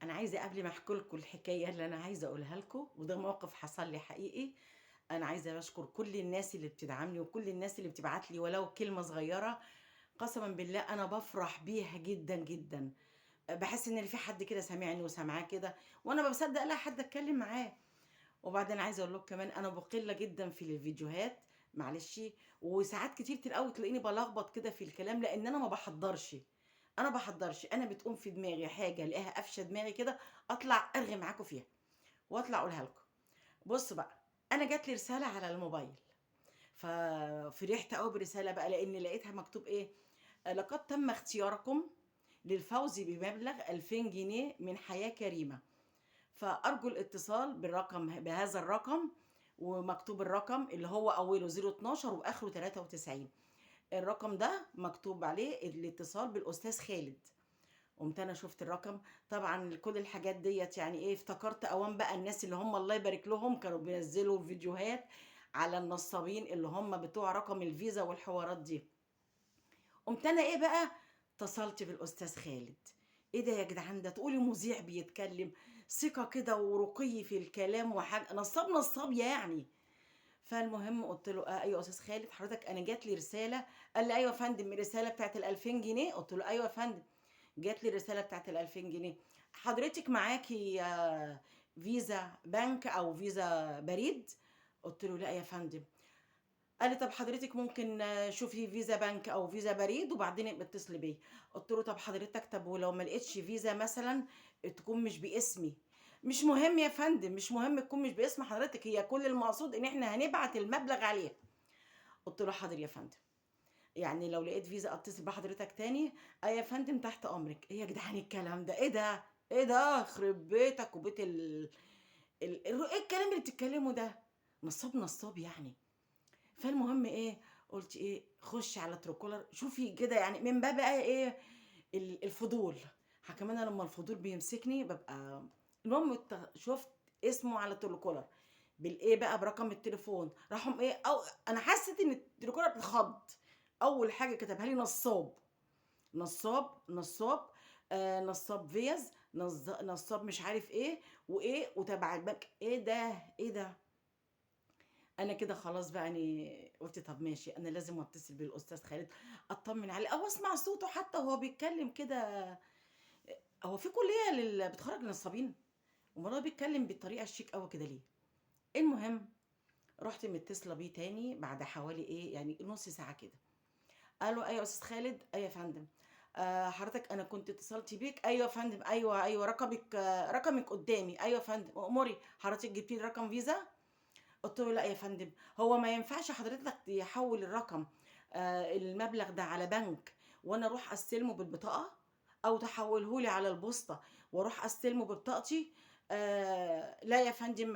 انا عايزه قبل ما احكي لكم الحكايه اللي انا عايزه اقولها لكم، وده موقف حصل لي حقيقي. انا عايزه اشكر كل الناس اللي بتدعمني وكل الناس اللي بتبعت لي ولو كلمه صغيره. قسما بالله انا بفرح بيها جدا جدا. بحس ان في حد كده سامعني وسامعاه كده، وانا ما بصدق الاقي حد اتكلم معاه. وبعدين عايزه اقول لكم كمان انا بقله جدا في الفيديوهات، معلش. وساعات كتير قوي تلاقيني بلخبط كده في الكلام لان انا ما بحضرش. انا بتقوم في دماغي حاجه الاقيها قافشه دماغي كده، اطلع ارغي معاكم فيها واطلع اقولها لكم. بص بقى، انا جات لي رساله على الموبايل، ففرحت قوي برساله بقى لان لقيتها مكتوب ايه: لقد تم اختياركم للفوز بمبلغ 2000 جنيه من حياه كريمه، فأرجو الاتصال بهذا الرقم. ومكتوب الرقم اللي هو أوله 012 وآخره 93. الرقم ده مكتوب عليه الاتصال بالأستاذ خالد. قمت أنا شفت الرقم. طبعا كل الحاجات ديت يعني إيه، افتكرت أوام بقى الناس اللي هم الله يبارك لهم كانوا بينزلوا فيديوهات على النصابين اللي هم بتوع رقم الفيزا والحوارات دي. قمت انا ايه بقى، اتصلت بالاستاذ خالد. ايه ده يا جدعان، ده تقولي مذيع بيتكلم، ثقه كده ورقي في الكلام وحاجه نصاب يعني. فالمهم قلت له ايوه يا استاذ خالد، حضرتك انا جات لي رساله. قال لي ايوه يا فندم، الرساله بتاعت ال 2000 جنيه. قلت له ايوه يا فندم، جات لي الرساله بتاعت ال 2000 جنيه. حضرتك معاكي فيزا بنك او فيزا بريد؟ قلت له لا يا فندم. قال لي طب حضرتك ممكن شوفي فيزا بنك او فيزا بريد وبعدين ابقى اتصلي بيا. قلت له طب حضرتك، طب ولو ما لقيتش فيزا مثلا تكون مش باسمي؟ مش مهم يا فندم، مش مهم تكون مش باسم حضرتك، هي كل المقصود ان احنا هنبعت المبلغ عليها. قلت له حاضر يا فندم، يعني لو لقيت فيزا اتصل بحضرتك تاني. يا فندم تحت امرك. ايه يا جدعان الكلام ده، ايه ده، ايه ده، يخرب بيتك وبيت ايه الكلام اللي بتتكلمه ده؟ نصاب يعني. فالمهم ايه، قلت ايه، خش على تروكولر شوفي كده، يعني من باب بقى ايه، الفضول. كمان أنا لما الفضول بيمسكني ببقى. المهم شفت اسمه على تروكولر بالايه بقى، برقم التليفون، راحوا ايه، او انا حسيت ان التليفون اتخض. اول حاجه كتبها لي نصاب. نصاب. نصاب فيز، نصاب مش عارف ايه وايه وتبع البنك. ايه ده، ايه ده. انا كده خلاص بقى، يعني قلت طب ماشي، انا لازم اتصل بالاستاذ خالد اطمن عليه او اسمع صوته حتى وهو بيتكلم كده. هو في كليه بتخرج نصابين؟ امال هو بيتكلم بالطريقه الشيك قوي كده ليه؟ المهم رحت متصله بيه تاني بعد حوالي ايه، يعني نص ساعه كده. قالوا ايوه يا استاذ خالد. ايوه يا فندم. حضرتك انا كنت اتصلت بيك. ايوه يا فندم، ايوه رقمك، رقمك قدامي. ايوه يا فندم، اموري حضرتك جبتي لي رقم فيزا؟ قلت له لا يا فندم، هو ما ينفعش حضرتك تحول الرقم، المبلغ ده على بنك وانا اروح استلمه بالبطاقه، او تحوله لي على البوسطه واروح استلمه ببطاقتي؟ لا يا فندم،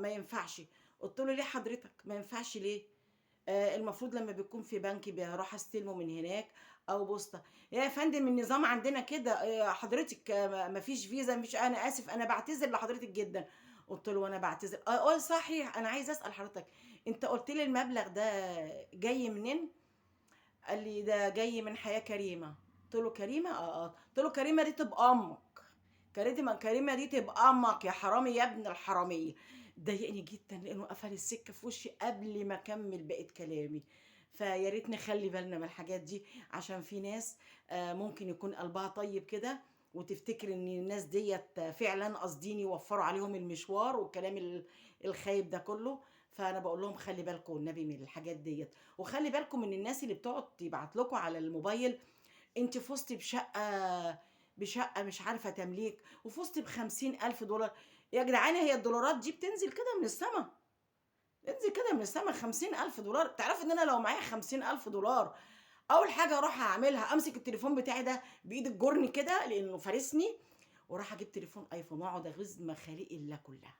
ما ينفعش. قلت له ليه حضرتك ما ينفعش ليه؟ المفروض لما بيكون في بنك بروح استلمه من هناك او بوسطه. يا فندم النظام عندنا كده، حضرتك ما فيش فيزا، مش، انا اسف، انا بعتذر لحضرتك جدا. قلت له وانا بعتذر. صحيح، انا عايزه اسال حضرتك، انت قلت لي المبلغ ده جاي منين؟ قال لي ده جاي من حياه كريمه. قلت له كريمه؟ قلت له كريمه دي تبقى امك. كريمه دي تبقى امك يا حرامي يا ابن الحراميه. ضايقني جدا لانه قفل السكه في وشي قبل ما اكمل بقيه كلامي. فيا ريت نخلي بالنا من الحاجات دي، عشان في ناس ممكن يكون قلبها طيب كده وتفتكر ان الناس ديت فعلا قاصدين يوفروا عليهم المشوار والكلام الخايب ده كله. فانا بقول لهم خلي بالكم والنبي من الحاجات ديت، وخلي بالكم من الناس اللي بتقعد تبعت لكم على الموبايل: انت فزتي بشقة مش عارفة تمليك، وفزتي ب50,000 دولار. يا جدعان هي الدولارات دي بتنزل كده من السما؟ تنزل كده من السما 50,000 دولار؟ تعرف ان انا لو معايا 50,000 دولار، اول حاجة اروح اعملها امسك التليفون بتاعي ده بايد الجرن كده لانه فارسني، وراح اجيب تليفون ايفون واقعد اغيظ مخاليق الله كلها.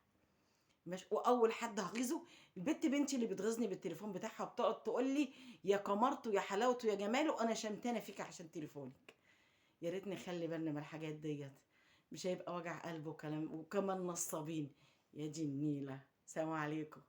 مش، واول حد هغيظه البت بنتي اللي بتغيظني بالتليفون بتاعها، بتقعد تقول لي يا قمرته يا حلاوته يا جماله، انا شمتانه فيك عشان تليفونك. يا ريت نخلي بالنا من الحاجات ديت، مش هيبقى وجع قلب وكلام وكمان نصابين. يا دي النيلة، سلام عليكم.